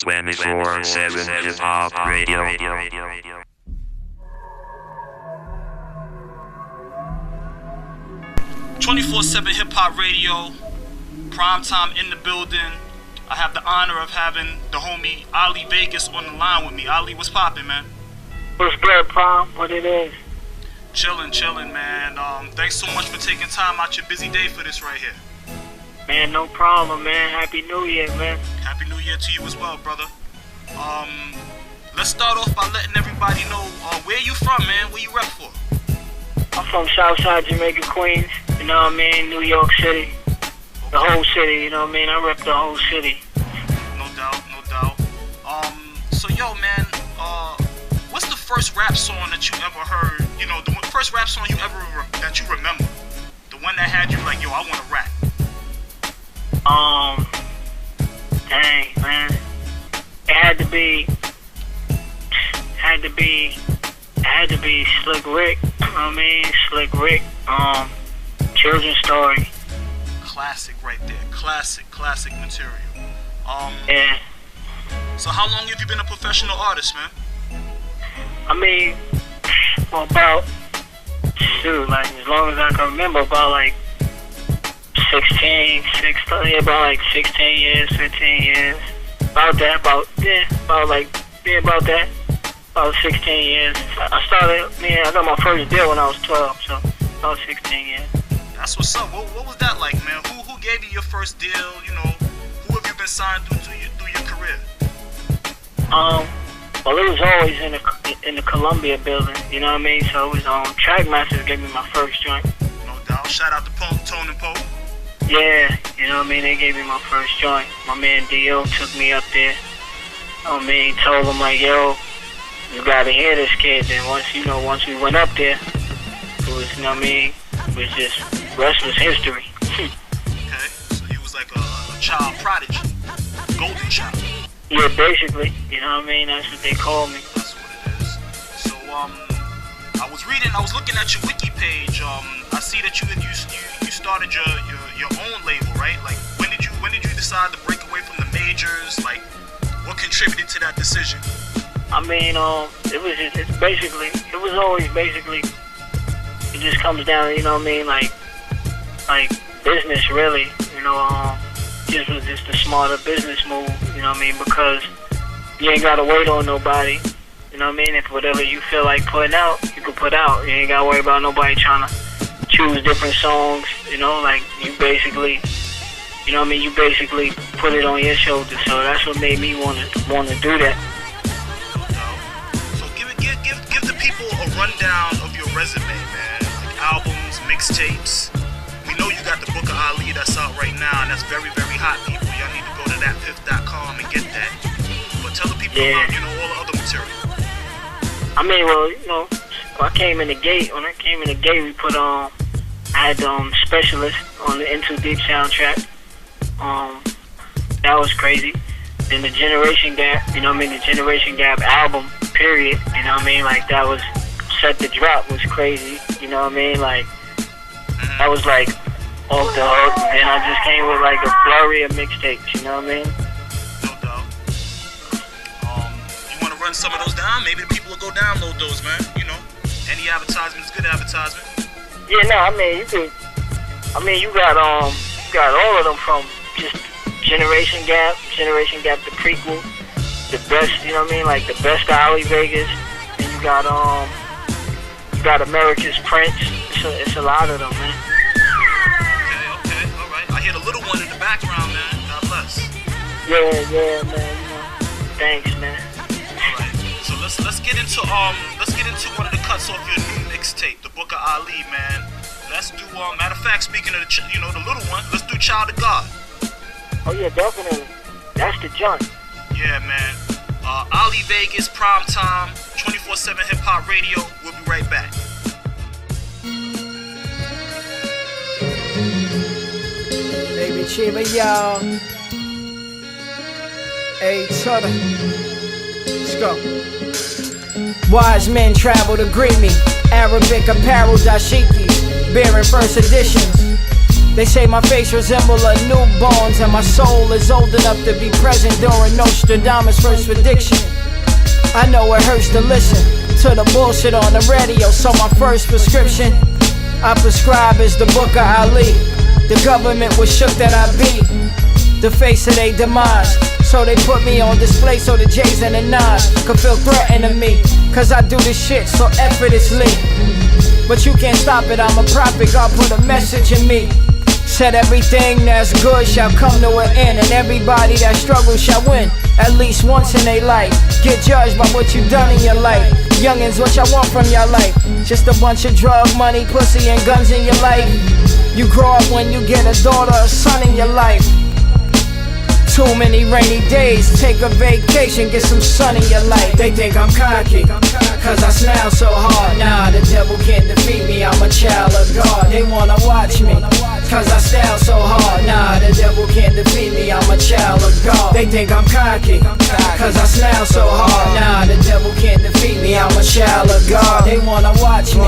24/7 Hip Hop Radio. 24/7 Hip Hop Radio, prime time in the building. I have the honor of having the homie Ali Vegas on the line with me. Ali, what's poppin', man? What's good, Prom? What it is? Chillin', man. Thanks so much for taking time out your busy day for this right here. Man, no problem, man. Happy New Year, man. Happy New Year to you as well, brother. Let's start off by letting everybody know where you from, man. Where you rep for? I'm from Southside Jamaica, Queens. You know what I mean? New York City. The whole city, you know what I mean? I rep the whole city. No doubt. So yo, man, what's the first rap song that you ever heard? You know, the first rap song that you remember? The one that had you like, yo, I want to rap. Dang, man. It had to be Slick Rick. You know what I mean? Slick Rick. Children's Story. Classic right there. Classic material. Yeah. So how long have you been a professional artist, man? I mean, well, about as long as I can remember, about like 16 years, 15 years. About 16 years. I got my first deal when I was 12, so about 16 years. That's what's up. What was that like, man? Who gave you your first deal? You know, who have you been signed through your career? Well, it was always in the Columbia building, you know what I mean? So it was Trackmasters gave me my first joint. No doubt. Shout out to Tone and Pope. Yeah, you know what I mean? They gave me my first joint. My man Dio took me up there. You know what I mean? Told him like, yo, you gotta hear this kid. Then once we went up there, it was, you know what I mean? It was just rest was history. Okay, so he was like a child prodigy, golden child. Yeah, basically. You know what I mean? That's what they call me. That's what it is. So I was looking at your wiki page. I see that you started your own label, right? Like when did you decide to break away from the majors? Like what contributed to that decision? I mean, it just comes down, you know what I mean, like business really, you know, just a smarter business move, you know what I mean, because you ain't gotta wait on nobody, you know what I mean, if whatever you feel like putting out, you can put out, you ain't gotta worry about nobody trying to choose different songs, you know, like you basically, you know what I mean, you basically put it on your shoulders, so that's what made me want to do that. So give the people a rundown of your resume, man, like albums, mixtapes. We know you got the Book of Ali that's out right now, and that's very, very hot, people. Y'all need to go to thatpiff.com and get that. But tell the people about, you know, all the other material. I mean, well, you know, when I came in the gate, we put on, I had Specialist on the Into Deep soundtrack. That was crazy. Then the Generation Gap, you know what I mean, the Generation Gap album, period, you know what I mean, like that was, Set the Drop was crazy, you know what I mean, like, that was like off the hook, and I just came with like a flurry of mixtapes, you know what I mean? No doubt. You want to run some of those down? Maybe the people will go download those, man, you know? Any advertisement is good advertisement. Yeah, no, I mean, you got all of them from just Generation Gap, the prequel, the best, you know what I mean, like the best of Ali Vegas, and you got America's Prince. It's a lot of them, man. Okay, all right. I hear the little one in the background, man. God bless. Yeah, man. You know, thanks, man. All right. So let's get into one of the cuts off your new mixtape, the Book of Ali, man. Let's do matter of fact, speaking of the little one, let's do Child of God. Oh yeah, definitely. That's the joint. Yeah, man. Ali Vegas, prime time, 24/7 Hip Hop Radio. We'll be right back. Baby Chiba, y'all. Hey, Tutter. Let's go. Wise men travel to greet me. Arabic apparel dashikis, bearing first editions. They say my face resembles a newborn's, and my soul is old enough to be present during Nostradamus' first prediction. I know it hurts to listen to the bullshit on the radio, so my first prescription I prescribe is the Book of Ali. The government was shook that I be the face of their demise, so they put me on display so the J's and the Nines could feel threatened to me, cause I do this shit so effortlessly. But you can't stop it, I'm a prophet, God put a message in me. Said everything that's good shall come to an end, and everybody that struggles shall win at least once in their life. Get judged by what you done in your life. Youngins, what y'all want from your life? Just a bunch of drug money, pussy, and guns in your life. You grow up when you get a daughter or son in your life. Too many rainy days, take a vacation, get some sun in your life. They think I'm cocky, cause I smile so hard. Nah, the devil can't defeat me, I'm a child of God. They wanna watch me, cause I style so hard. Nah, the devil can't defeat me, I'm a child of God. They think I'm cocky, cause I smile so hard. Nah, the devil can't defeat me, I'm a child of God. They wanna watch me,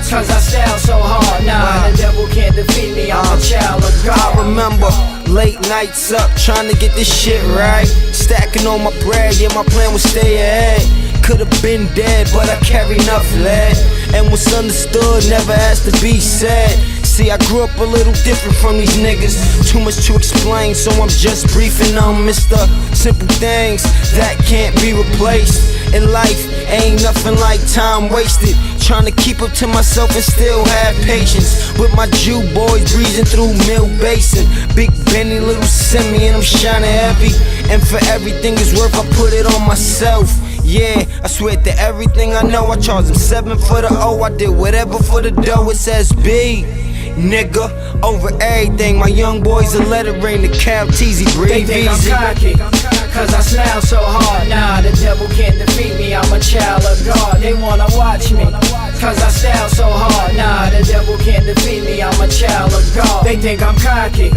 cause I style so hard. Nah, the devil can't defeat me, I'm a child of God. I remember late nights up, trying to get this shit right. Stacking on my bread, yeah, my plan was stay ahead. Could've been dead, but I carry enough lead. And what's understood never has to be said. See, I grew up a little different from these niggas. Too much to explain, so I'm just briefing on Mr. Simple things that can't be replaced. In life, ain't nothing like time wasted. Trying to keep up to myself and still have patience. With my Jew boys breezing through Mill Basin. Big Benny, little Simi, and I'm shining heavy. And for everything is worth, I put it on myself. Yeah, I swear to everything I know, I charge them 7 for the O. I did whatever for the dough, it says B. Nigga, over everything, my young boys are lettering the cow teasy, breathe They think easy. I'm cocky, cause I smile so hard. Nah, the devil can't defeat me, I'm a child of God. They wanna watch me, cause I style so hard. Nah, the devil can't defeat me, I'm a child of God. They think I'm cocky,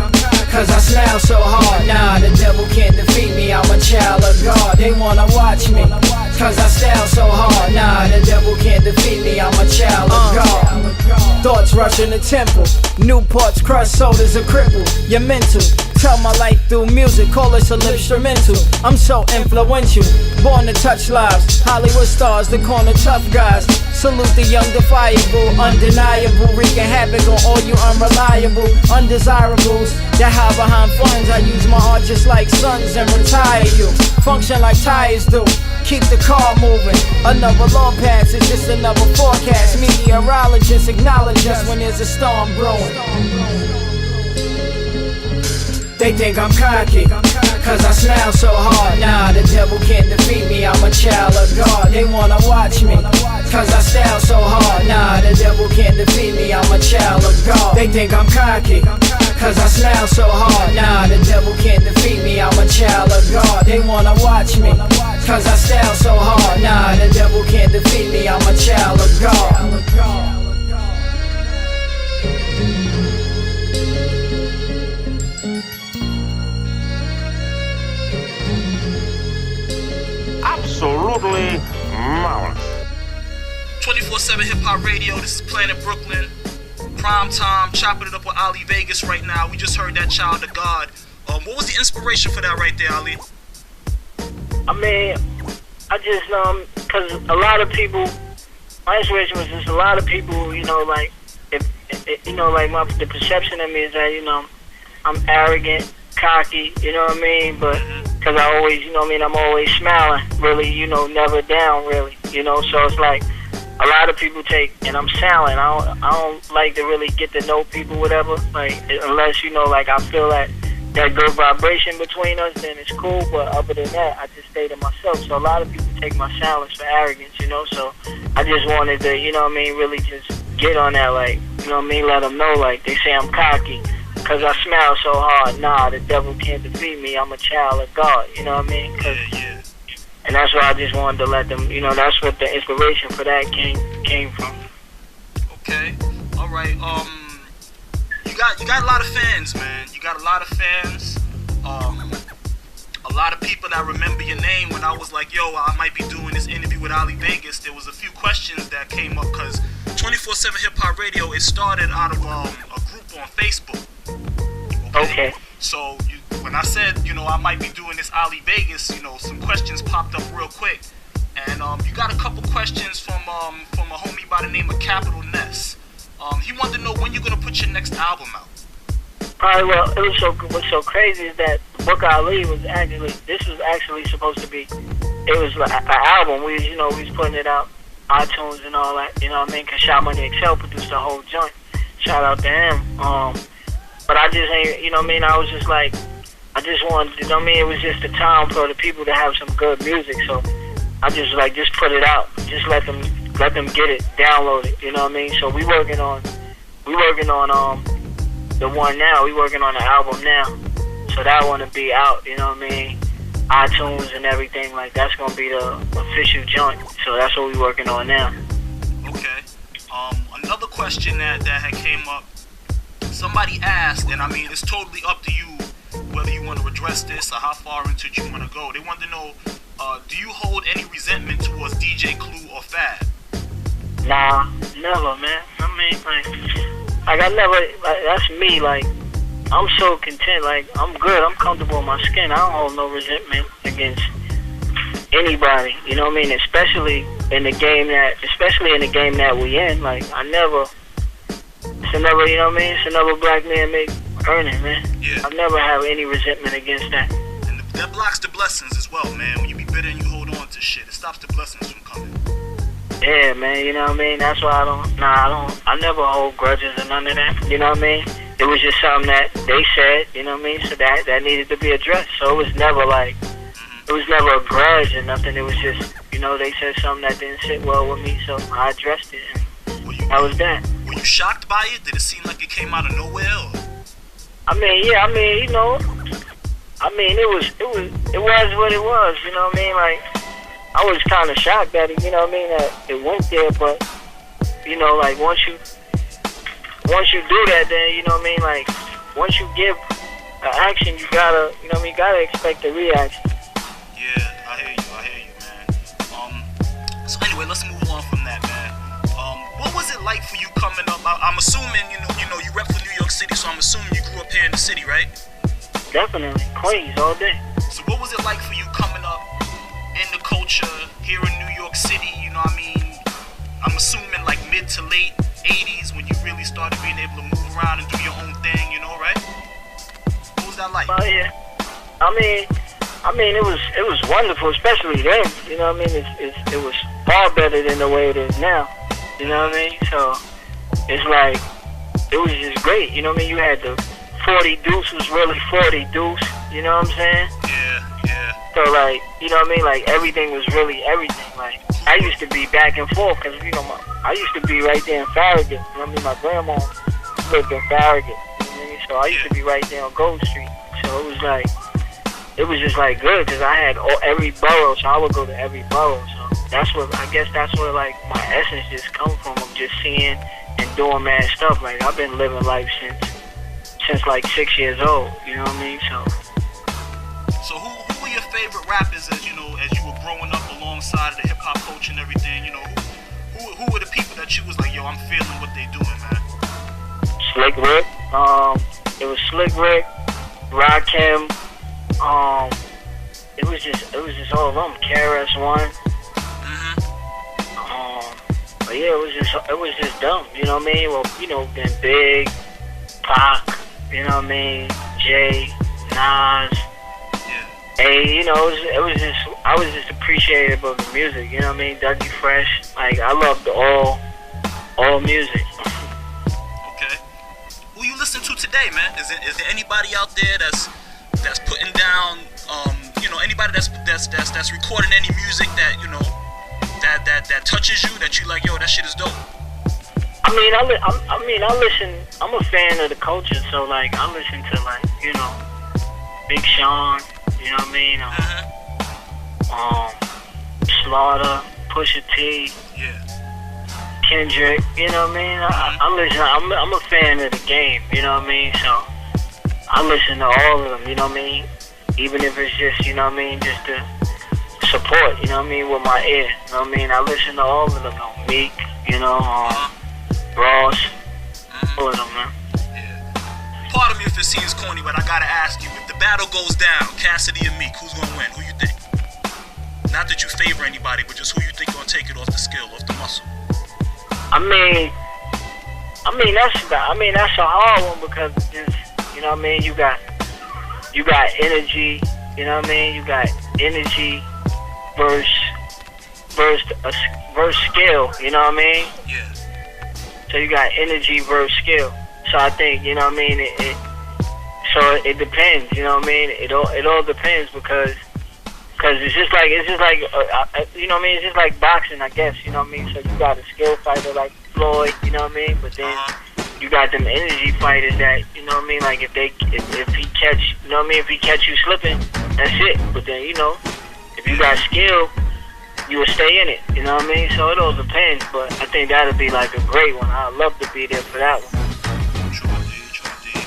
cause I smile so hard. Nah, the devil can't defeat me, I'm a child of God. They wanna watch me, cause I style so hard. Nah, the devil can't defeat me, I'm a child of God. Thoughts rushing the temple, Newports, crushed sodas are crippled. You're mental, tell my life through music, call us an instrumental. I'm so influential, born to touch lives. Hollywood stars, the corner tough guys. Salute the young defiable, undeniable, wreaking havoc on all you unreliable undesirables that hide behind funds. I use my art just like sons and retire you. Function like tires do, keep the car moving. Another law pass, it's just another forecast. Meteorologists acknowledge us when there's a storm brewing. They think I'm cocky, cause I smile so hard. Nah, the devil can't defeat me, I'm a child of God. They wanna watch me, cause I style so hard. Nah, the devil can't defeat me, I'm a child of God. They think I'm cocky, cause I smile so hard. Nah, the devil can't defeat me, I'm a child of God. They wanna watch me, cause I style so hard. Nah, the devil can't defeat me, I'm a child of God. Absolutely marvelous. 24/7 Hip Hop Radio. This is Planet Brooklyn. Prime time, chopping it up with Ali Vegas right now. We just heard that Child of God. What was the inspiration for that right there, Ali? I mean, I just cause a lot of people. My inspiration was just a lot of people. You know, like if you know, like the perception of me is that, you know, I'm arrogant, cocky. You know what I mean? But cause I always, you know what I mean, I'm always smiling. Really, you know, never down. Really, you know. So it's like a lot of people take, and I'm silent. I don't like to really get to know people, whatever. Like unless, you know, like I feel that good vibration between us, then it's cool. But other than that, I just stay to myself. So a lot of people take my silence for arrogance, you know. So I just wanted to, you know what I mean, really just get on that, like, you know what I mean, let them know, like, they say I'm cocky because I smile so hard. Nah, the devil can't defeat me. I'm a child of God, you know what I mean? Yeah. And that's why I just wanted to let them, you know, that's what the inspiration for that came from. Okay. All right. You got a lot of fans, man. You got a lot of fans. A lot of people that remember your name when I was like, yo, I might be doing this interview with Ali Vegas. There was a few questions that came up because 24/7 Hip Hop Radio, it started out of a group on Facebook. Okay. So when I said, I might be doing this Ali Vegas, some questions popped up real quick. And you got a couple questions from a homie by the name of Capital Ness. He wanted to know when you're going to put your next album out. Alright, well, what's so crazy is that Book Ali was actually supposed to be, it was like an album. We was putting it out, iTunes and all that, you know what I mean? Cause Shot Money Excel produced the whole joint. Shout out to him. But I just ain't, you know what I mean? I was just like, I just wanted, you know what I mean? It was just a time for the people to have some good music. So I just put it out. Just let them get it, download it, you know what I mean? So we working on the one now. We working on the album now. So that one to be out, you know what I mean? iTunes and everything, like that's gonna be the official joint. So that's what we working on now. Okay. Another question that had came up. Somebody asked, and I mean it's totally up to you whether you want to address this or how far into it you want to go. They want to know, do you hold any resentment towards DJ Clue or Fab? Nah, never, man. I mean, I never, that's me, I'm so content, I'm good, I'm comfortable in my skin. I don't hold no resentment against anybody, you know what I mean? Especially in the game that we in, it's another, you know what I mean? It's another black man earning, man. Yeah. I never have any resentment against that. And that blocks the blessings as well, man. When you be bitter and you hold on to shit, it stops the blessings from coming. Yeah, man, you know what I mean? That's why I never hold grudges or none of that, you know what I mean? It was just something that they said, you know what I mean? So that needed to be addressed. So it was never it was never a grudge or nothing. It was just, they said something that didn't sit well with me, so I addressed it, and that was that. Were you shocked by it? Did it seem like it came out of nowhere? Or? It was what it was, you know what I mean? I was kind of shocked that it, you know what I mean, that it went there, but, once you do that, then, you know what I mean, once you give an action, you gotta, you know what I mean, you gotta expect a reaction. Yeah, I hear you, man. So anyway, let's move on from that, man. What was it like for you coming up? I'm assuming, you rep for New York City, so I'm assuming you grew up here in the city, right? Definitely, Queens all day. So what was it like for you coming up in the culture here in New York City, you know what I mean? I'm assuming mid to late 80s when you really started being able to move around and do your own thing, right? What was that like? Oh yeah. It was wonderful, especially then, you know what I mean? It was far better than the way it is now, you know what I mean? So it's it was just great, you know what I mean? You had the 40 deuce was really 40 deuce, you know what I'm saying? Yeah. So you know what I mean? Everything was really everything. I used to be back and forth because, I used to be right there in Farragut. You know what I mean? My grandma lived in Farragut. You know what I mean? So I used to be right there on Gold Street. So it was just good because I had every borough, so I would go to every borough. So that's where my essence just come from, of just seeing and doing mad stuff. I've been living life since 6 years old. You know what I mean? So who were your favorite rappers as you were growing up alongside of the hip hop culture and everything? Who were the people that you was like, yo, I'm feeling what they doing, man? Slick Rick. It was Slick Rick, Rakim. It was just all of them. KRS-One. But yeah, it was just dumb. You know what I mean? Well, then Big, Pac. You know what I mean? Jay, Nas. Hey, I was just appreciative of the music, you know what I mean? Dougie Fresh, I loved all music. Okay. Who you listen to today, man? Is there anybody out there that's putting down, anybody that's recording any music that that touches you, that you like, yo, that shit is dope? I listen. I'm a fan of the culture, so I listen to Big Sean. You know what I mean? Slaughter, Pusha T, Kendrick. You know what I mean? I listen. I'm a fan of the game. You know what I mean? So I listen to all of them. You know what I mean? Even if it's just just to support. You know what I mean? With my ear. You know what I mean? I listen to all of them. Meek. Ross. All of them, man. pardon me if it seems corny, but I gotta ask you, if the battle goes down, Cassidy and Meek, who's gonna win? Who you think? Not that you favor anybody, but just who you think gonna take it off the skill, off the muscle. I mean that's a hard one because just, you know what I mean, you got energy, you know what I mean, you got energy versus skill, you know what I mean? Yeah. So you got energy versus skill. So I think, you know what I mean, it depends, you know what I mean? It all depends because it's just like you know what I mean, it's just like boxing, I guess, you know what I mean? So you got a skill fighter like Floyd, you know what I mean? But then you got them energy fighters that, you know what I mean, like if he catch, you know what I mean, if he catch you slipping, that's it. But then, you know, if you got skill, you will stay in it, you know what I mean? So it all depends, but I think that'll be like a great one. I'd love to be there for that one. True indeed.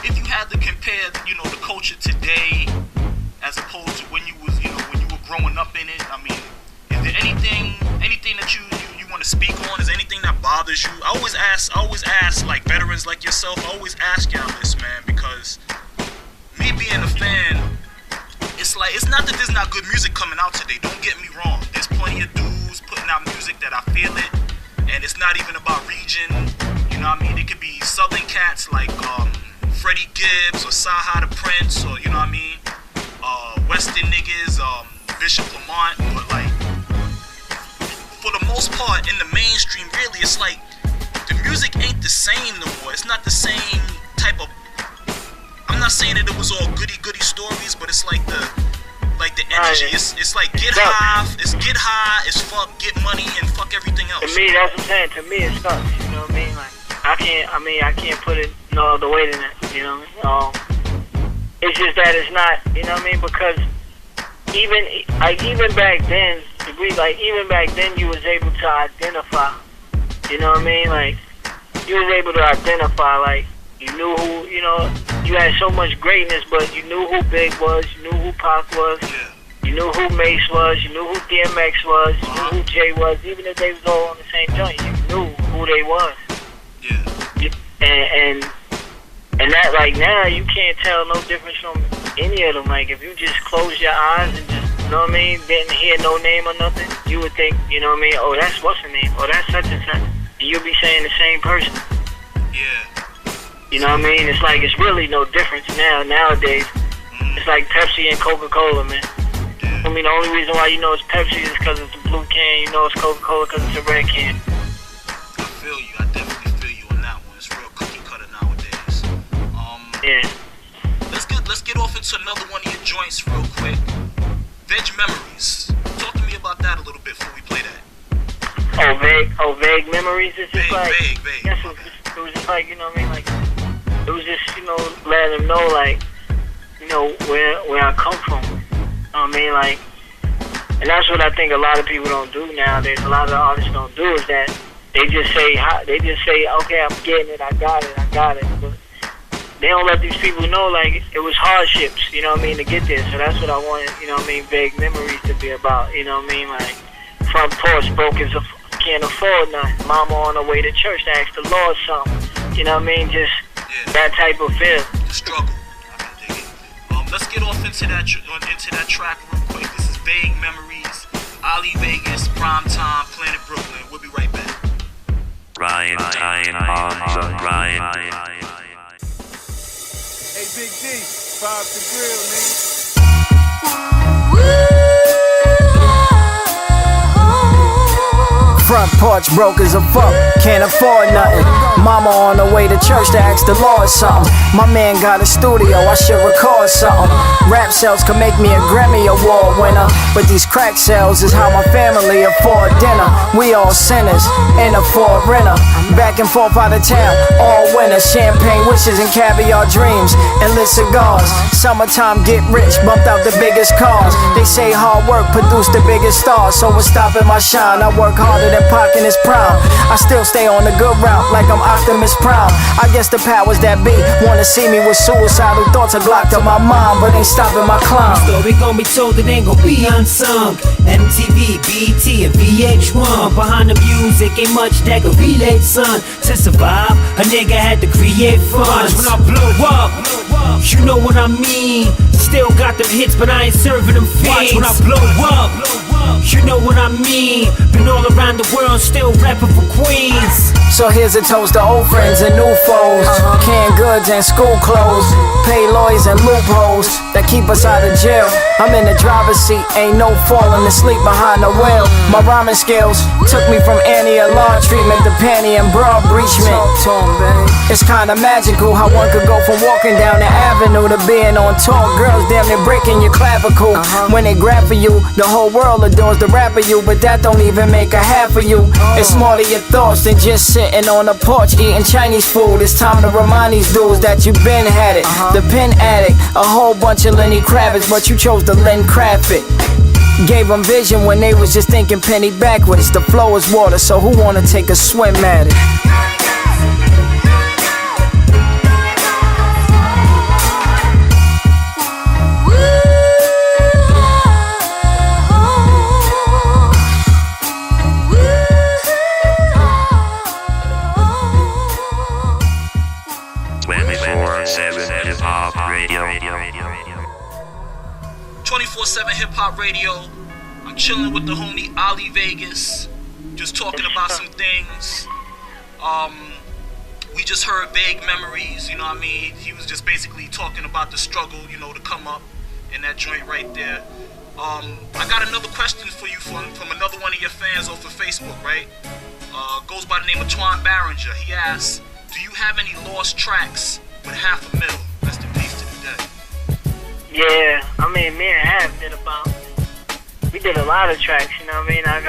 If you had to compare, you know, the culture today as opposed to when you were growing up in it, I mean, is there anything that you want to speak on? Is there anything that bothers you? I always ask like veterans like yourself, I always ask y'all this, man, because me being a fan, it's like, it's not that there's not good music coming out today, don't get me wrong. There's plenty of dudes putting out music that I feel it, and it's not even about region, you know what I mean? It could be southern cats like Freddie Gibbs or Saha the Prince, or you know what I mean, Western niggas, Bishop Lamont, but like, for the most part, in the mainstream, really, it's like, the music ain't the same no more. It's not the same type of, I'm not saying that it was all goody stories, but it's like the energy. It's like get high, it's fuck, get money, and fuck everything else. To me, that's what I'm saying. To me, it sucks. You know what I mean? Like I can't put it no other way than that. You know what I mean? It's just that it's not. You know what I mean? Because even back then, even back then, you was able to identify. You know what I mean? Like you was able to identify. Like you knew who. You know, you had so much greatness, but you knew who Big was. You knew who Pac was. Yeah. You knew who Mace was. You knew who DMX was. You knew who Jay was. Even if they was all on the same joint, you knew who they was. Yeah. And that, like, now you can't tell no difference from any of them. Like, if you just close your eyes and just, you know what I mean, didn't hear no name or nothing, you would think, you know what I mean, oh, that's what's her name, oh, that's such and such. And you'll be saying the same person. Yeah. You know what I mean? It's like, it's really no difference nowadays. It's like Pepsi and Coca-Cola, man. Yeah. I mean, the only reason why you know it's Pepsi is because it's a blue can, you know it's Coca-Cola because it's a red can. I feel you. I definitely feel you on that one. It's real cookie cutter nowadays. Yeah. Let's get off into another one of your joints real quick. Veg Memories. Talk to me about that a little bit before we play that. Vague Memories. It's just vague. Yes, it was just like, you know what I mean, like it was just, you know, letting them know, like, you know, where I come from. You know what I mean, like, and that's what I think a lot of people don't do nowadays. A lot of artists don't do is that they just say, okay, I'm getting it, I got it. But they don't let these people know, like, it was hardships, you know what I mean, to get there. So that's what I wanted, you know what I mean, Vague Memories to be about, you know what I mean, like, front porch broke as can't afford nothing. Mama on her way to church to ask the Lord something, you know what I mean, just that type of feel. The struggle. I can dig it. Let's get off into that track real quick. This is Vague Memories, Ali Vegas, Prime Time, Planet Brooklyn. We'll be right back. Ryan on the Ryan. Hey, Big D, Bob the Grill, nigga. Front porch broke as a fuck, can't afford nothing. Mama on her way to church to ask the Lord something. My man got a studio, I should record something. Rap sales could make me a Grammy Award winner, but these crack sales is how my family afford dinner. We all sinners in a Ford renter, back and forth out of town all winter. Champagne wishes and caviar dreams and lit cigars. Summertime get rich, bumped out the biggest cars. They say hard work produced the biggest stars, so what's stopping my shine? I work harder than Pac in his prime. I still stay on the good route like I'm Optimus Prime. I guess the powers that be wanna see me with suicidal thoughts. I blocked up my mind, but ain't stopping my climb. Story gon' be told, it ain't gon' be unsung. MTV, BT, and VH1. Behind the music ain't much that could relate, son. To survive, a nigga had to create funds. When I blow up, you know what I mean. Still got them hits, but I ain't serving them fiends. When I blow up, you know what I mean. Been all around the world, still rapping for Queens. So here's a toast to old friends and new foes. Canned goods and school clothes. Pay lawyers and loopholes that keep us out of jail. I'm in the driver's seat, ain't no falling asleep behind the wheel. My rhyming skills took me from Annie and Law treatment to panty and bra breachment. It's kinda magical how one could go from walking down the avenue to being on tour. Girls damn near breaking your clavicle. When they grab for you, the whole world adores the rap of you, but that don't even make a half of you. It's more to your thoughts than just sitting on the porch eating Chinese food. It's time to remind these dudes that you been had it. The pen addict, a whole bunch of Lenny Kravitz, but you chose to Len Craft it. Gave them vision when they was just thinking penny backwards. The flow is water, so who wanna take a swim at it? Hip Hop Radio. 24/7 Hip Hop Radio. I'm chilling with the homie Ali Vegas, just talking about some things. We just heard Vague Memories, you know what I mean? He was just basically talking about the struggle, you know, to come up in that joint right there. I got another question for you from another one of your fans off of Facebook, right? Goes by the name of Twan Barringer. He asks, do you have any lost tracks with $500,000? Rest in peace to the dead. Yeah, I mean, me and Half we did a lot of tracks, you know what I mean? I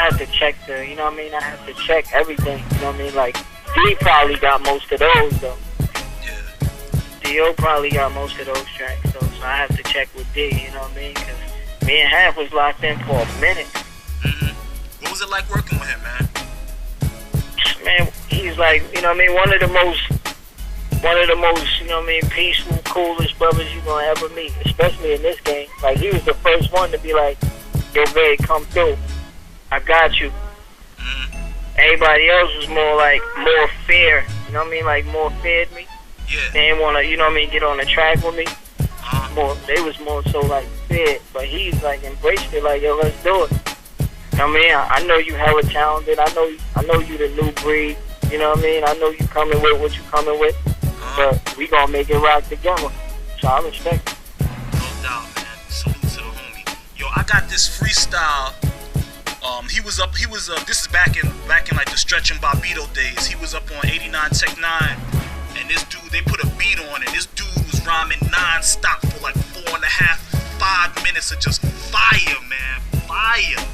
had to check you know what I mean? I had to check everything, you know what I mean? Like, D probably got most of those, though. Yeah. D.O. probably got most of those tracks, though, so I have to check with D, you know what I mean? Because me and Half was locked in for a minute. Mm-hmm. What was it like working with him, man? Man, he's like, you know what I mean? One of the most, you know what I mean, peaceful, coolest brothers you gonna ever meet, especially in this game. Like, he was the first one to be like, yo, babe, come through. I got you. Everybody else was more fear, you know what I mean? Like, more feared me. Yeah. They didn't wanna, you know what I mean, get on the track with me. They was more so like feared, but he's like embraced it, like, yo, let's do it. I mean, I know you hella talented. I know you the new breed. You know what I mean? I know you coming with what you coming with. But we gonna make it rock together. So I respect it. No doubt, man. Salute to the homie. Yo, I got this freestyle. This is back in like the Stretch and Bobbito days. He was up on 89 Tech 9, and this dude, they put a beat on it. This dude was rhyming non-stop for like 5 minutes of just fire, man. Fire.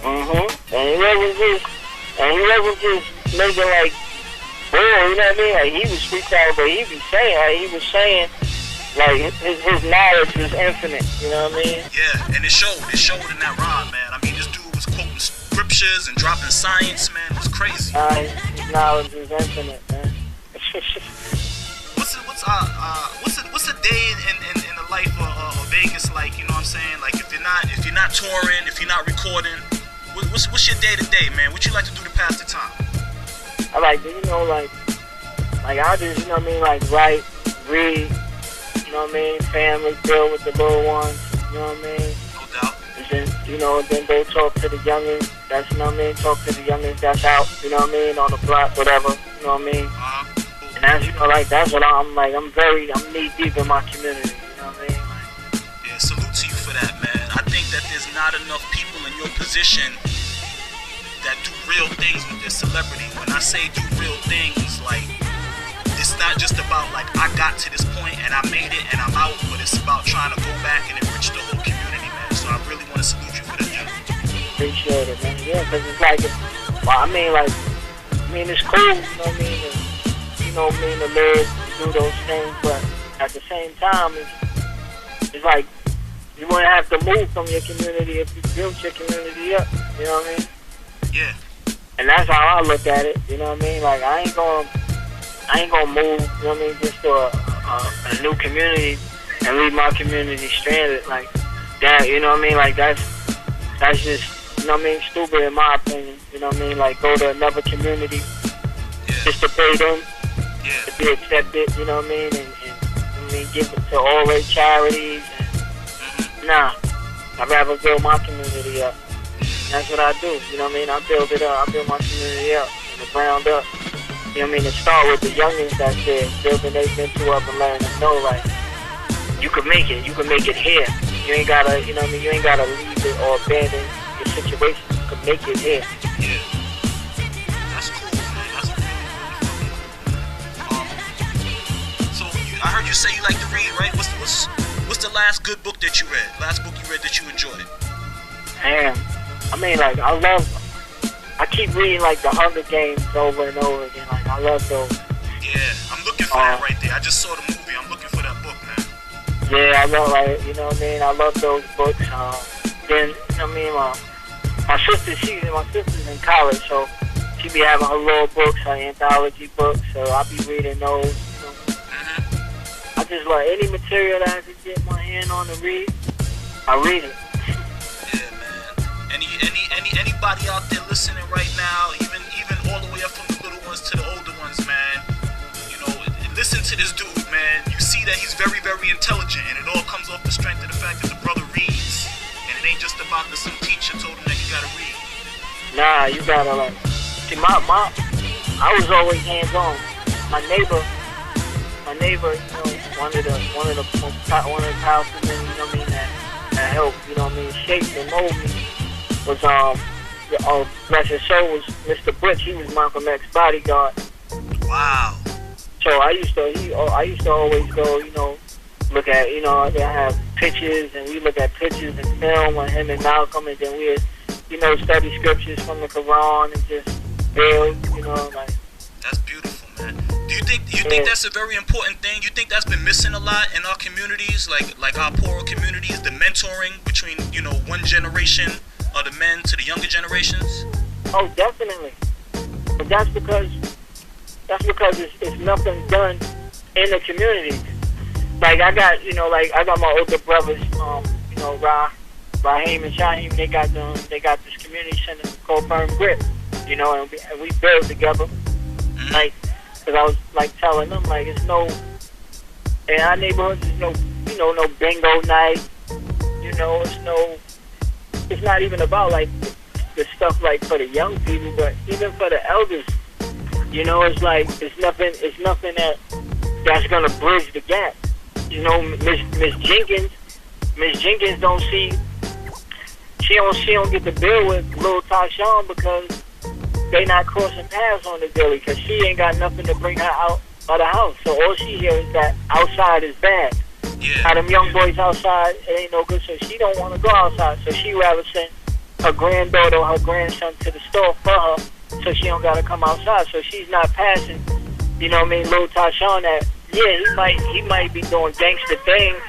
And he wasn't just making like, boy, you know what I mean? Like, he was freestyling, but he was saying, like, his knowledge was infinite, you know what I mean? Yeah, and it showed in that rhyme, man. I mean, this dude was quoting scriptures and dropping science, man. It was crazy. His knowledge was infinite, man. What's a day in the life of Vegas like? You know what I'm saying? Like, if you're not touring, if you're not recording, what's your day to day, man? What you like to do to pass the time? I like to, you know, like I just, you know what I mean, like write, read, you know what I mean, family, deal with the little ones, you know what I mean? No doubt. And then, you know, then go talk to the youngins, that's, you know what I mean, talk to the youngins that's out, you know what I mean, on the block, whatever, you know what I mean? And that's, you know, like, that's what I'm like, I'm knee deep in my community, you know what I mean? Yeah, salute to you for that, man. I think that there's not enough people in your position that do real things with their celebrity. When I say do real things, like, it's not just about like I got to this point and I made it and I'm out, but it's about trying to go back and enrich the whole community, man. So I really want to salute you for that, Jim. Appreciate it, man. Yeah, because it's like, well, I mean, it's cool, you know what I mean? And, you know what I mean, to live, to do those things, but at the same time, it's like you wouldn't have to move from your community if you built your community up, you know what I mean? Yeah. And that's how I look at it, you know what I mean? Like, I ain't gonna move, you know what I mean, just to a new community and leave my community stranded. Like, that, you know what I mean? Like that's just, you know what I mean, stupid in my opinion. You know what I mean? Like go to another community just to pay them to be accepted. You know what I mean? And I mean, give it to all their charities. And, nah, I'd rather build my community up. That's what I do. You know what I mean? I build it up. I build my community up from the ground up. You know what I mean? To start with the youngins that's there, building their mental up and letting them know, like, you can make it. You can make it here. You ain't gotta, you know what I mean? You ain't gotta leave it or abandon your situation. You can make it here. Yeah. That's cool, man. That's really, really so I heard you say you like to read, right? What's the last good book that you read? Last book you read that you enjoyed? Damn. I mean, like, I keep reading, like, The Hunger Games over and over again. Like, I love those. Yeah, I'm looking for that right there. I just saw the movie. I'm looking for that book, man. Yeah, I love, like, you know what I mean? I love those books. Then, you know what I mean? My sister's in college, so she be having her little books, her anthology books, so I'll be reading those, you know. I just like any material that I can get my hand on to read, I read it. Yeah, man. Anybody out there listening right now, even all the way up from the little ones to the older ones, man, you know, listen to this dude, man. You see that he's very, very intelligent, and it all comes off the strength of the fact that the brother reads, and it ain't just about that some teacher told him that you gotta read. Nah, you gotta like. See, I was always hands-on. My neighbor, you know, one of the powerful men, you know what I mean, that helped, you know what I mean, shape and mold me was bless his soul, was Mr. Butch. He was Malcolm X's bodyguard. Wow. So I used to always go, you know, look at, you know, they have pictures, and we look at pictures and film on him and Malcolm, and then we'd, you know, study scriptures from the Quran and just build, you know, like. That's beautiful, man. Do you think that's a very important thing? You think that's been missing a lot in our communities, like our poorer communities, the mentoring between, you know, one generation of the men to the younger generations? Oh, definitely. But that's because it's nothing done in the community. Like I got my older brothers, you know, Raheem and Shaheem. They got this community center called Firm Grip, you know, and we build together. Like, cause I was like telling them, like, it's no, in our neighborhoods, there's no, you know, no bingo night. You know, it's not even about like the stuff like for the young people, but even for the elders. You know, it's like it's nothing that's gonna bridge the gap. You know, Miss Jenkins don't see. She don't get the bill with Lil Tyshawn because they not crossing paths on the daily, because she ain't got nothing to bring her out of the house. So all she hears is that outside is bad. Yeah. How them young boys outside, it ain't no good. So she don't want to go outside. So she rather send her granddaughter or her grandson to the store for her, so she don't gotta come outside. So she's not passing, you know what I mean, Lil Tyshawn that, yeah, he might be doing gangster things,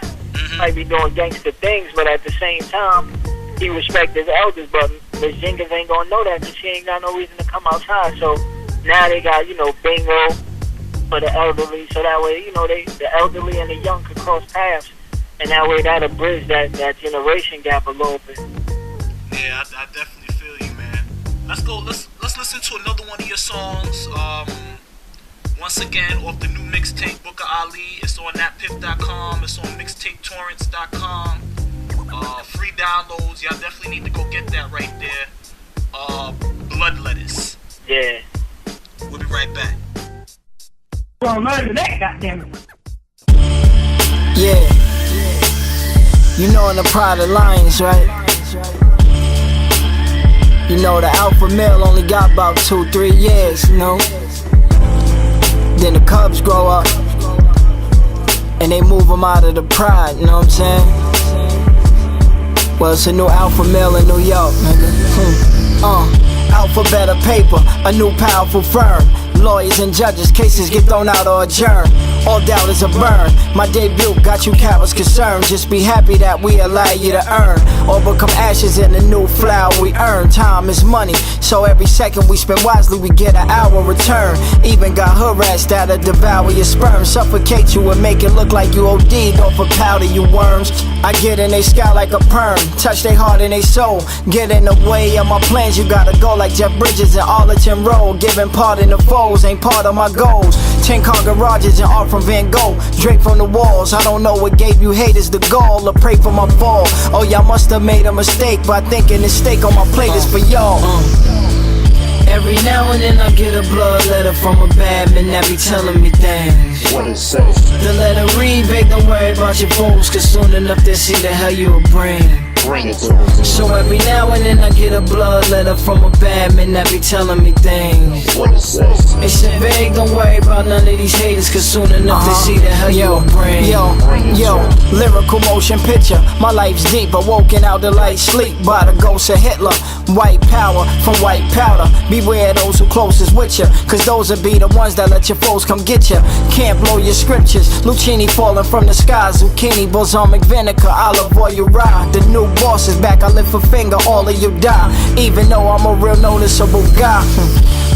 but at the same time, he respects his elders. But Miss Jenkins ain't gonna know that because she ain't got no reason to come outside. So now they got, you know, bingo for the elderly, so that way, you know, the elderly and the young could cross paths, and that way that'll bridge that generation gap a little bit. Yeah, I definitely feel you, man. Let's listen to another one of your songs. Once again, off the new mixtape, Book of Ali. It's on natpiff.com. It's on mixtapetorrents.com. Free downloads. Y'all definitely need to go get that right there. Blood Lettuce. Yeah. We'll be right back. Well, learn that, goddammit. Yeah. You know, in the Pride of Lions, right? You know, the alpha male only got about 2-3 years, you know? Then the cubs grow up and they move them out of the pride, you know what I'm saying? Well, it's a new alpha male in New York, nigga. Alphabet of paper, a new powerful firm. Lawyers and judges, cases get thrown out or adjourned. All doubt is a burn. My debut got you cowards concerned. Just be happy that we allow you to earn, or become ashes in the new flower we earn. Time is money, so every second we spend wisely, we get an hour return. Even got hood rats that'll devour your sperm, suffocate you and make it look like you OD'd off a powder, you worms. I get in they sky like a perm, touch they heart and they soul. Get in the way of my plans, you gotta go like Jeff Bridges and Arlington Road. Giving pardon to foes ain't part of my goals. 10-car garages and art from Van Gogh, draped from the walls. I don't know what gave you haters the gall to pray for my fall. Oh, y'all must have made a mistake by thinking the steak on my plate is for y'all. Every now and then I get a blood letter from a bad man that be telling me things. What it say? The letter read, big, don't worry about your foes, cause soon enough they'll see the hell you'll bring. Bring it to them. So every now and then I get a blood letter from a bad man that be telling me things. What it say? They said, vague, don't worry about none of these haters, cause soon enough they see the hell you'll bring. Yo, lyrical motion picture. My life's deep, awoken out the light sleep by the ghost of Hitler. White power from white powder. Beware those who closest with you, cause those will be the ones that let your foes come get you. Can't blow your scriptures. Lucini falling from the sky. Zucchini, balsamic vinegar, olive oil, you ride. The new boss is back, I lift a finger, all of you die. Even though I'm a real noticeable guy.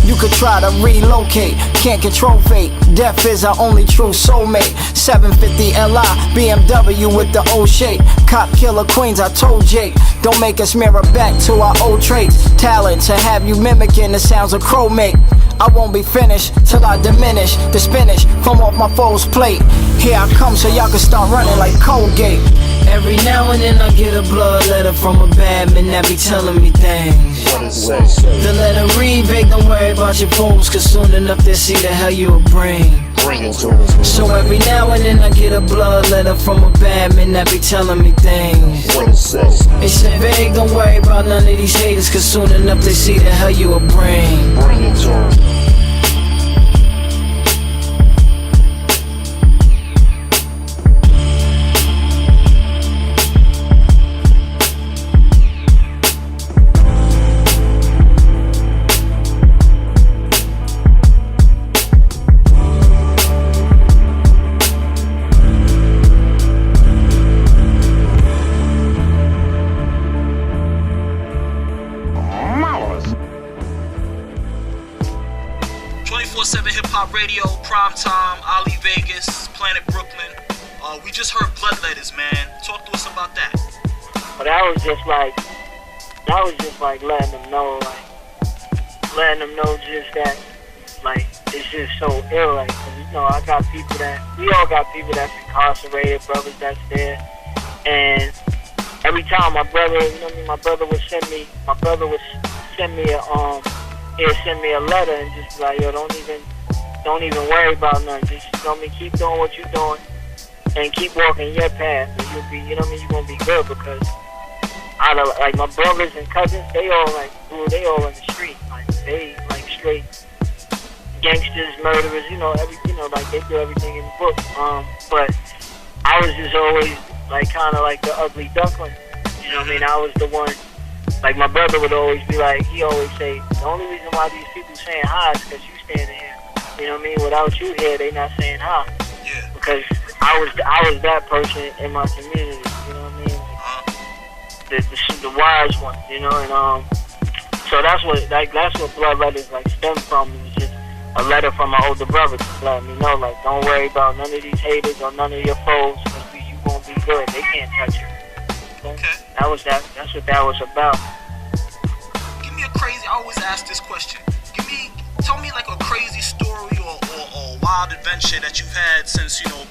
You could try to relocate, can't control fate. Death is our only true soulmate. 750 Li, BMW with the old shape. Cop killer queens, I told Jake. Don't make us mirror back to our old traits. Talent to have you mimicking the sounds of crow make. I won't be finished till I diminish the spinach from off my foe's plate. Here I come so y'all can start running like Colgate. Every now and then I get a blood letter from a bad man that be telling me things. What it say? The letter read, big, don't worry about your foes, cause soon enough they'll see the hell you'll bring. Bring it to them. So every now and then I get a blood letter from a bad man that be telling me things. What it say? They said, vague, don't worry about none of these haters, cause soon enough they see the hell you'll bring. Bring it to them. Radio, Prime Time, Ali Vegas, Planet Brooklyn. We just heard Blood Letters, man. Talk to us about that. But that was just like letting them know, just that, like, it's just so ill, like, 'cause, you know, we all got people that's incarcerated, brothers that's there, and every time my brother would send me a letter and just be like, yo, don't even worry about nothing. Just, you know what I mean, keep doing what you're doing and keep walking your path, and you'll be, you know what I mean, you're gonna be good. Because out of, like, my brothers and cousins, they all in the street, like, they like straight gangsters, murderers, like they do everything in the book. But I was just always like kind of like the ugly duckling. You know what I mean? I was the one. Like, my brother would always be like, he always say, the only reason why these people saying hi is because you standing here. You know what I mean? Without you here, they not saying hi. Yeah. Because I was that person in my community. You know what I mean? Like, the wise one. You know, and so that's what Blood Letters like stem from. It's just a letter from my older brother to let me know, like, don't worry about none of these haters or none of your foes, because you gonna be good. They can't touch you. Okay. That's what that was about. Give me a crazy. I always ask this question. Tell me like a crazy story or a wild adventure that you've had since, you know,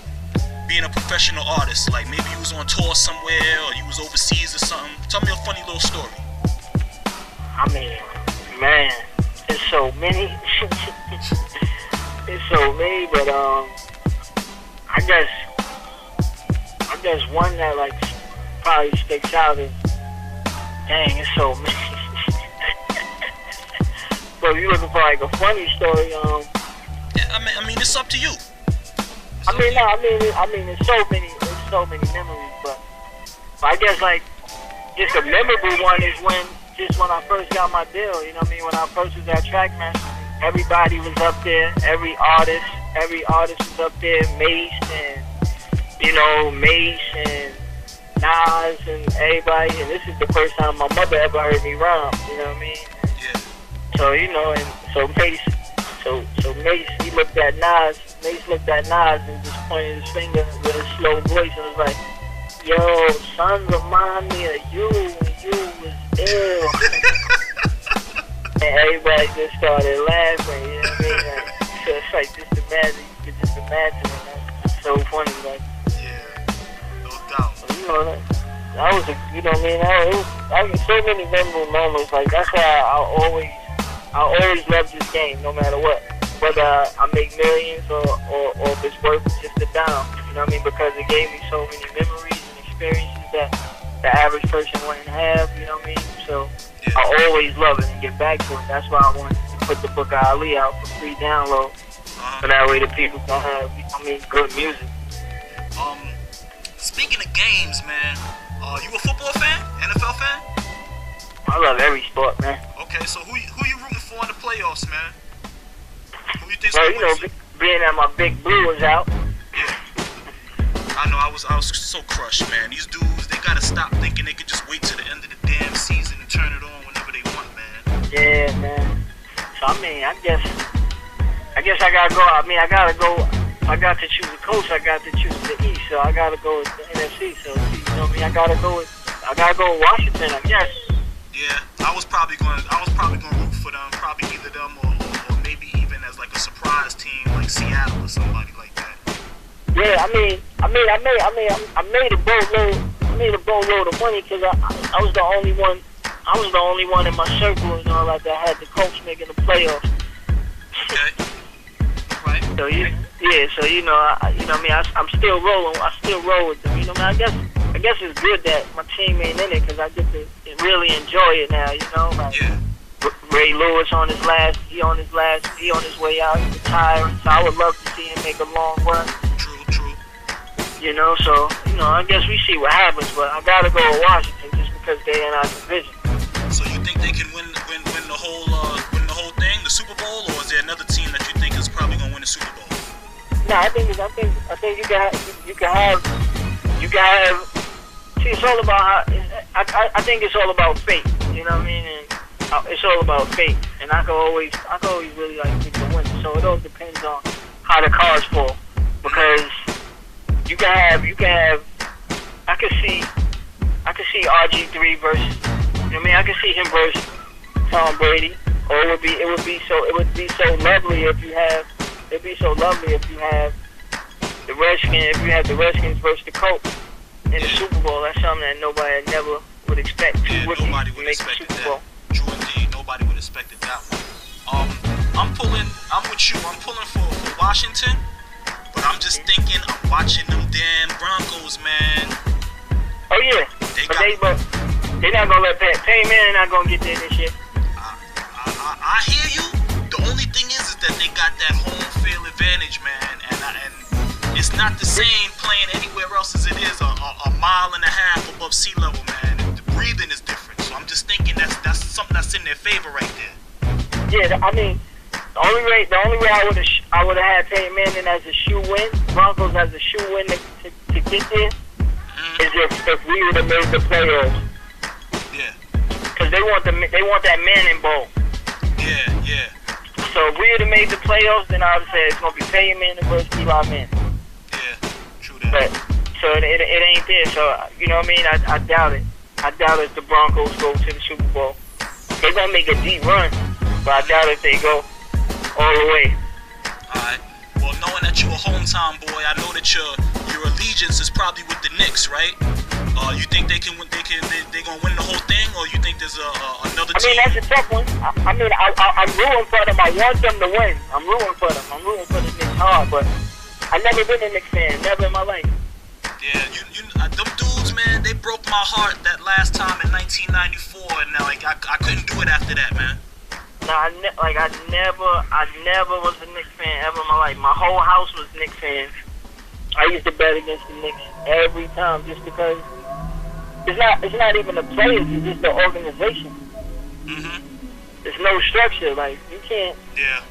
being a professional artist. Like, maybe you was on tour somewhere or you was overseas or something. Tell me a funny little story. I mean, man, there's so many. There's so many, but I guess one that like probably sticks out is, dang, it's so many. So if you're looking for like a funny story, yeah, I mean, it's up to you. I mean, it's so many memories, but I guess like just a memorable one is when I first got my deal. You know what I mean? When I first was at Trackmaster, everybody was up there. Every artist was up there. Mace and Mace and Nas and everybody. And this is the first time my mother ever heard me rhyme. You know what I mean? Yeah. So Mace, he looked at Nas. Mace looked at Nas and just pointed his finger with a slow voice and was like, "Yo, son, remind me of you when you was ill." And everybody just started laughing. You know what I mean? Like, so it's like just imagine. You could just imagine it. It's so funny, like. Yeah. No doubt. That was I mean, so many memorable moments. Like that's why I always love this game, no matter what. Whether I make millions or if it's worth just a dime. You know what I mean? Because it gave me so many memories and experiences that the average person wouldn't have. You know what I mean? So I always love it and get back to it. That's why I wanted to put the Book of Ali out for free download. So that way the people can have, good music. Speaking of games, man, you a football fan? NFL fan? I love every sport, man. Okay, so who you rooting for in the playoffs, man? Who you think's Well, gonna win? being that my big blue is out. Yeah. I know, I was so crushed, man. These dudes, they gotta stop thinking they could just wait till the end of the damn season and turn it on whenever they want, man. Yeah, man. So I guess I gotta go. If I got to choose a coach, I got to choose the East. So I gotta go with the NFC. So you know what I mean? I gotta go with Washington, I guess. Yeah, I was probably gonna root for them, probably either them or maybe even as like a surprise team like Seattle or somebody like that. Yeah, I made a boatload of money because I was the only one. I was the only one in my circle and all that had the coach making the playoffs. Okay. Right. So I'm still rolling. I still roll with them. You know, man. I guess it's good that my team ain't in it because I get to really enjoy it now. You know, like Ray Lewis on his way out. He's retiring. So I would love to see him make a long run. True. You know, so I guess we see what happens. But I gotta go with Washington just because they're in our division. So you think they can win the whole thing, the Super Bowl, or is there another team that you think is probably gonna win the Super Bowl? No, I think you can have. See, it's all about I think it's all about fate. You know what I mean? And it's all about fate. And I can always really like pick the winner. So it all depends on how the cards fall. Because you can have. I can see RG3 versus. You know what I mean? I can see him versus Tom Brady. Or it would be so lovely if you have. It'd be so lovely if you have the Redskins. If you have the Redskins versus the Colts in the Super Bowl, that's something that nobody never would expect. Yeah, nobody would expect that. True indeed, nobody would expect that one. I'm with you. I'm pulling for Washington, but I'm just thinking. I'm watching them damn Broncos, man. Oh yeah, they're not gonna let Payne Manning not gonna get there this year. I hear you. The only thing is that they got that home field advantage, man, and it's not the same playing anywhere else as it is a mile and a half above sea level, man. The breathing is different, so I'm just thinking that's something that's in their favor right there. Yeah, I mean, the only way I would have had Payne Manning as a shoe win, Broncos as a shoe win to get there, is if we would have made the playoffs. Yeah. Because they want that Manning Bowl. Yeah. So if we would have made the playoffs, then I would say it's gonna be Payne Manning versus Eli Manning. Yeah, true that. But so it ain't there. So you know what I mean? I doubt it. I doubt if the Broncos go to the Super Bowl. They're gonna make a deep run, but I doubt if they go all the way. Alright. Well, knowing that you're a hometown boy, I know that your allegiance is probably with the Knicks, right? You think they're gonna win the whole thing, or you think there's another team? I mean, that's a tough one. I'm rooting for them. I want them to win. I'm rooting for them. I'm rooting for the Knicks hard, but I've never been a Knicks fan, never in my life. Yeah, them dudes, man, they broke my heart that last time in 1994, and now like I couldn't do it after that, man. No, I never was a Knicks fan ever in my life. My whole house was Knicks fans. I used to bet against the Knicks every time, just because it's not even the players, it's just the organization. Mhm. The there's no structure. Like, you can't. Yeah,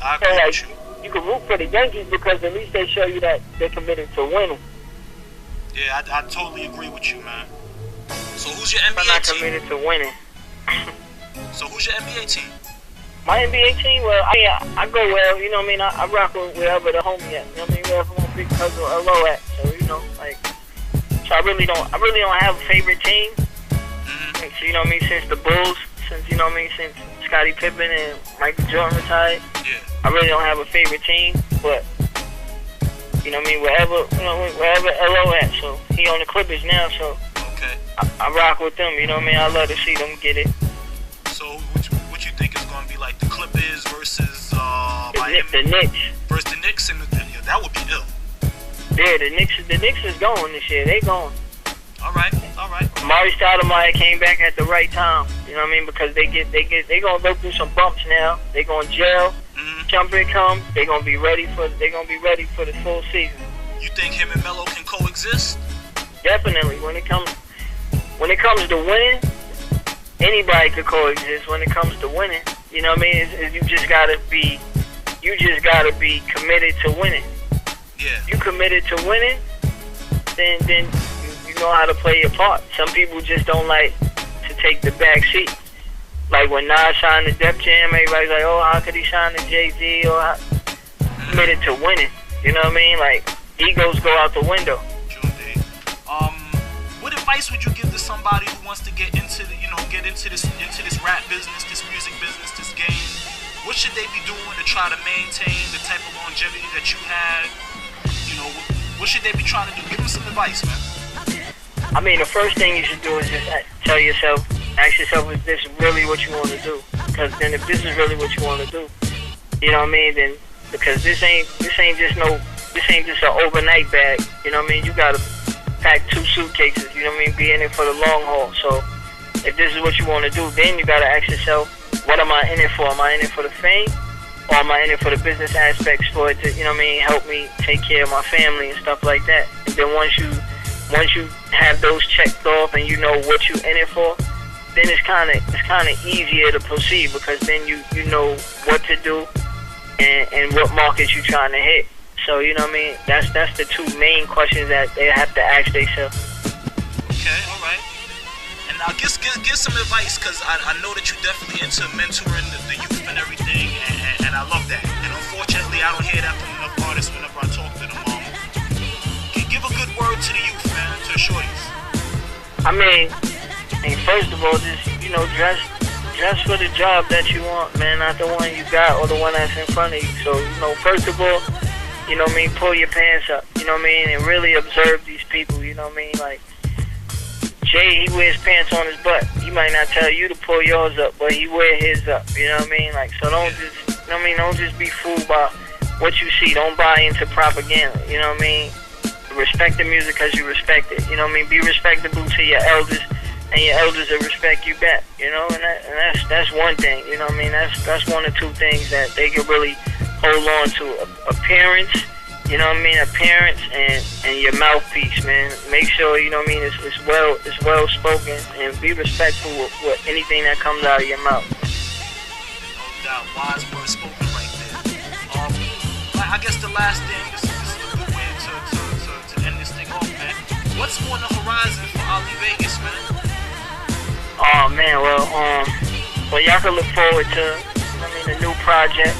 I agree with you. You can root for the Yankees because at least they show you that they're committed to winning. Yeah, I totally agree with you, man. So who's your NBA I'm not team? committed to winning. So who's your NBA team? My NBA team, well, I go well, you know what I mean? I rock with wherever the homie at, you know what I mean? Wherever my big cousin or low at. So, you know, like, so I really don't have a favorite team. Mm-hmm. So, you know what I mean? Since the Bulls, you know what I mean? Since Scottie Pippen and Michael Jordan retired, Yeah. I really don't have a favorite team, but, you know what I mean? Wherever LO at. So, he on the Clippers now, so Okay. I rock with them, you know what I mean? I love to see them get it. So what you think is going to be like the Clippers versus Miami? The Knicks. Versus the Knicks, and yeah, that would be ill. Yeah, the Knicks is going this year. They going. All right. Mari Stoudemire came back at the right time. You know what I mean? Because they gonna go through some bumps now. They gonna gel. Mm-hmm. Jumper come. They gonna be ready for the full season. You think him and Melo can coexist? Definitely. When it comes to winning, anybody could coexist. When it comes to winning, you know what I mean? You just gotta be committed to winning. Yeah. You committed to winning, then you know how to play your part. Some people just don't like to take the back seat. Like when Nas signed the Def Jam, everybody's like, oh, how could he sign the Jay-Z? Or committed to winning. You know what I mean? Like, egos go out the window. True, D. What advice would you give to somebody who wants to get into this rap business, this music business, this game? What should they be doing to try to maintain the type of longevity that you had? You know, what should they be trying to do? Give them some advice, man. I mean, the first thing you should do is just ask yourself, is this really what you want to do? Because then if this is really what you want to do, you know what I mean? Then because this ain't just an overnight bag. You know what I mean? You gotta pack 2 suitcases. You know what I mean? Be in it for the long haul. So if this is what you want to do, then you gotta ask yourself, what am I in it for? Am I in it for the fame? Or am I in it for the business aspects for it to, you know what I mean, help me take care of my family and stuff like that? And then once you have those checked off and you know what you in it for, then it's kind of easier to proceed because then you know what to do and what markets you're trying to hit. So, you know what I mean? That's the 2 main questions that they have to ask themselves. Okay, all right. And now give some advice, because I know that you're definitely into mentoring the youth and everything, and I love that. And unfortunately, I don't hear that from enough artists whenever I talk to them. Give a good word to the youth, man, to the shorties. I mean, first of all, just, you know, dress for the job that you want, man, not the one you got or the one that's in front of you. So, you know, first of all, you know what I mean, pull your pants up, you know what I mean, and really observe these people, you know what I mean, like, Jay, he wears pants on his butt. He might not tell you to pull yours up, but he wear his up, you know what I mean, like, so don't just, you know what I mean, don't just be fooled by what you see, don't buy into propaganda, you know what I mean, respect the music because you respect it, you know what I mean, be respectable to your elders, and your elders will respect you back, you know, and that's one thing, you know what I mean, that's one or 2 things that they can really hold on to. Appearance, you know what I mean, appearance and your mouthpiece, man. Make sure, you know what I mean, it's well spoken, and be respectful with anything that comes out of your mouth. No doubt, wise words spoken right there. I guess the last thing, this is a good way to end this thing off, man. What's on the horizon for Ali Vegas, man? Oh man, well y'all can look forward to, you know what I mean, the new project.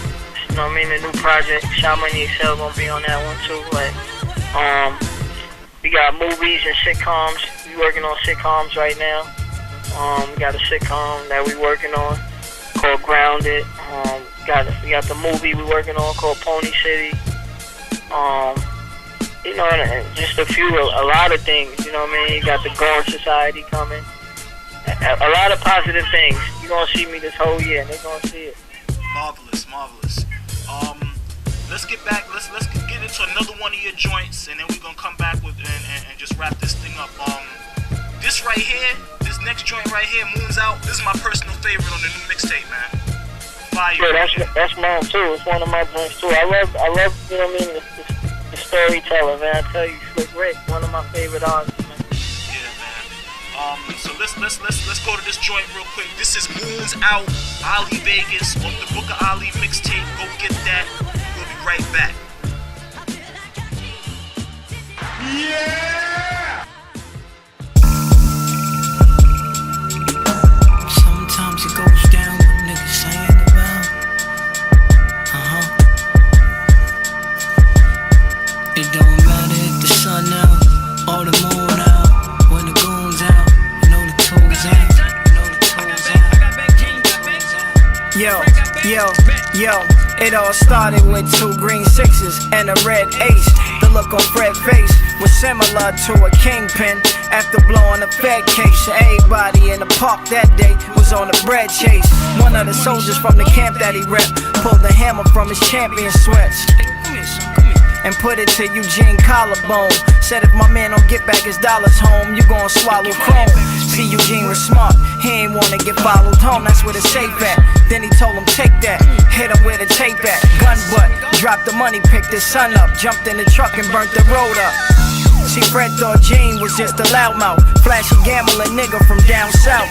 You know what I mean, the new project. Shaw Money Excel gonna be on that one too. Like, we got movies and sitcoms. We working on sitcoms right now. We got a sitcom that we working on called Grounded. We got the movie we working on called Pony City. You know, and just a lot of things. You know what I mean? You got the Gone Society coming. A lot of positive things. You're gonna see me this whole year, and they're gonna see it. Marvelous. Let's get back. Let's get into another one of your joints, and then we're gonna come back with and just wrap this thing up. This right here, this next joint right here, Moon's Out. This is my personal favorite on the new mixtape, man. Fire. Yeah, that's mine too. It's one of my joints too. I love, you know what I mean, the storyteller, man. I tell you, Slick Rick, one of my favorite artists, man. Yeah, man. So let's go to this joint real quick. This is Moons Out, Ali Vegas, off the Book of Ali mixtape. Go get that. We'll be right back. Yeah! Sometimes it goes down what niggas saying about. It don't matter if the sun out or the moon out. When the goon's out, you know the tools out. Yo, it all started with 2 green sixes and a red ace. The look on Fred's face was similar to a kingpin after blowing a Fed case. Everybody in the park that day was on a bread chase. One of the soldiers from the camp that he rep pulled the hammer from his champion sweats and put it to Eugene collarbone. Said if my man don't get back his dollars home, you gon' swallow chrome. See, Eugene was smart, he ain't wanna get followed home, that's where the safe at. Then he told him take that, hit him where the tape at. Gun butt, dropped the money, picked his son up, jumped in the truck and burnt the road up. See, Fred thought Gene was just a loudmouth, flashy gambling nigga from down south.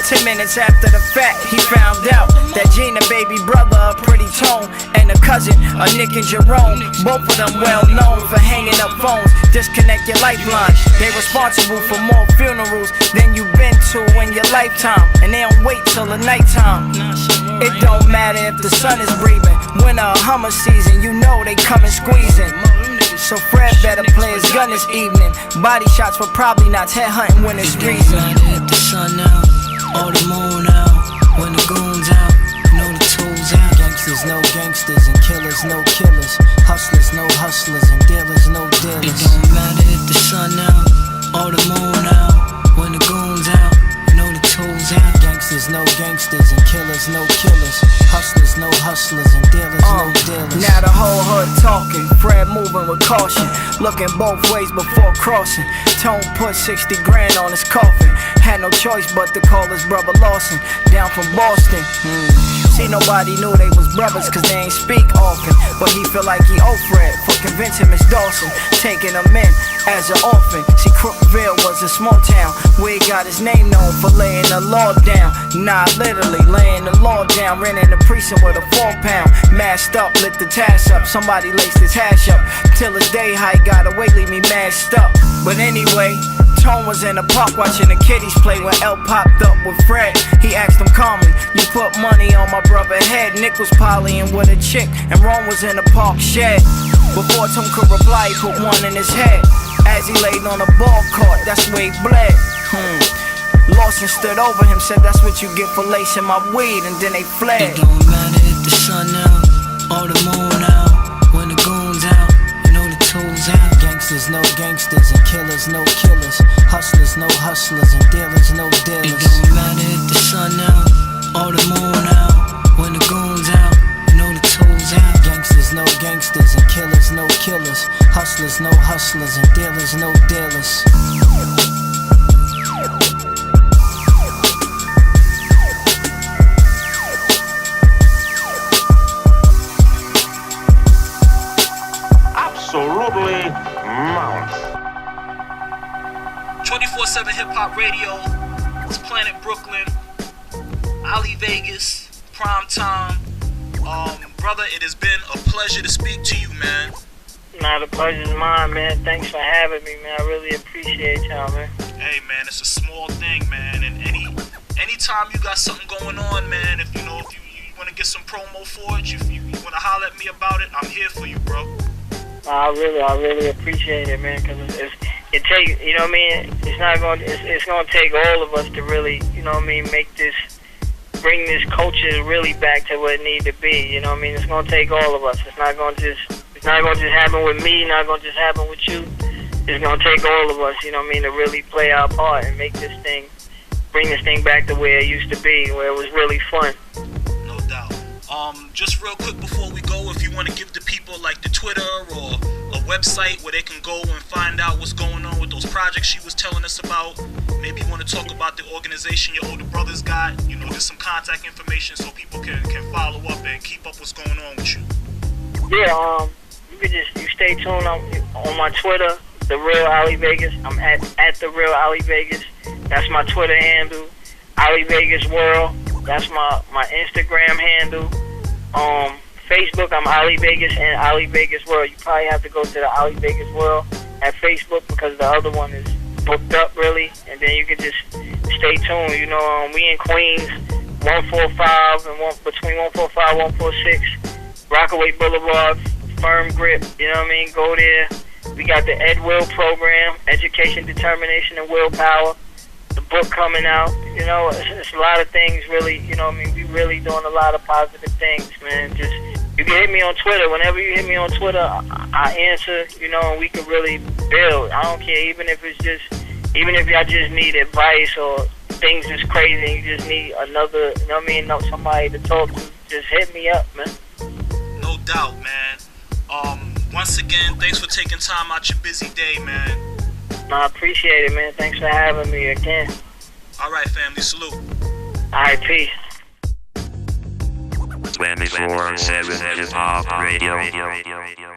10 minutes after the fact, he found out that Gene, a baby brother, a pretty tone, and a cousin, a Nick and Jerome. Both of them well known for hanging up phones. Disconnect your lifeline. They responsible for more funerals than you've been to in your lifetime, and they don't wait till the nighttime. It don't matter if the sun is breathing. Winter or Hummer season, you know they coming squeezing. So Fred better play his gun this evening. Body shots for probably not head hunting when it's freezing. If the sun out or the moon out, when the goons out, you know the tools out. Gangsters, no gangsters, and killers, no killers. Hustlers, no hustlers, and dealers, no dealers. It don't matter if the sun out or the moon out, when the goons out, you know the tools out. Gangsters, no gangsters, and killers, no killers. Hustlers, no hustlers, and dealers, no dealers. Now the whole hood talking, Fred moving with caution, looking both ways before crossing. Tone put 60 grand on his coffin. Had no choice but to call his brother Lawson, down from Boston. See, nobody knew they was brothers cause they ain't speak often, but he feel like he owed Fred for convincing Miss Dawson, taking him in as an orphan. See, Crookville was a small town where he got his name known for laying the law down. Nah, literally laying the law down. Ran in the precinct with a 4-pound, masked up, lit the task up. Somebody laced his hash up. Till his day high got away, leave me mashed up. But anyway, Tone was in the park watching the kiddies play when L popped up with Fred. He asked him calmly, you put money on my brother's head. Nick was polying with a chick and Ron was in the park shed. Before Tone could reply, he put one in his head. As he laid on a ball court, that's where he bled. Lawson stood over him, said that's what you get for lacing my weed, and then they fled. It don't matter if the sun out or the moon out, when the goons out, you know the tools out. Gangsters, no gangsters, and killers, no killers. Hustlers, no hustlers, and dealers, no dealers. It don't matter if the sun out or the moon out, when the goons out, you know the tools out. Gangsters, no gangsters, and killers, no killers. Hustlers, no hustlers, and dealers, no dealers. Absolutely marvelous. 24/7 Hip Hop Radio. It's Planet Brooklyn. Ali Vegas. Prime Time. Brother, it has been a pleasure to speak to you, man. Nah, the pleasure's mine, man. Thanks for having me, man. I really appreciate y'all, man. Hey, man, it's a small thing, man. And anytime you got something going on, man, if you want to get some promo for it, if you want to holler at me about it, I'm here for you, bro. I really appreciate it, man, because it takes, you know what I mean, it's going to take all of us to really, you know what I mean, bring this culture really back to where it needs to be, you know what I mean, it's going to take all of us. It's not going to just happen with me, not going to just happen with you. It's going to take all of us, you know what I mean, to really play our part and bring this thing back to where it used to be, where it was really fun. No doubt. Just real quick before we go, if you want to give the people like the Twitter or a website where they can go and find out what's going on with those projects she was telling us about. Maybe you want to talk about the organization your older brothers got, you know, just some contact information so people can follow up and keep up what's going on with you. Yeah, you stay tuned on my Twitter, The Real Ali Vegas. I'm at The Real Ali Vegas. That's my Twitter handle. Ali Vegas World. That's my Instagram handle. Facebook, I'm Ali Vegas and Ali Vegas World. You probably have to go to the Ali Vegas World at Facebook because the other one is booked up really. And then you can just stay tuned. You know, we in Queens, 145 and between 145 and 146, Rockaway Boulevard, Firm Grip. You know what I mean? Go there. We got the Ed Will program, Education, Determination, and Willpower. The book coming out. You know, it's a lot of things really. You know what I mean? We really doing a lot of positive things, man. Just you can hit me on Twitter. Whenever you hit me on Twitter, I answer, you know, and we can really build. I don't care, even if y'all just need advice or things is crazy and you just need another, you know what I mean, somebody to talk to, just hit me up, man. No doubt, man. Once again, thanks for taking time out your busy day, man. No, I appreciate it, man. Thanks for having me again. All right, family, salute. All right, peace. 24/7 hip hop radio.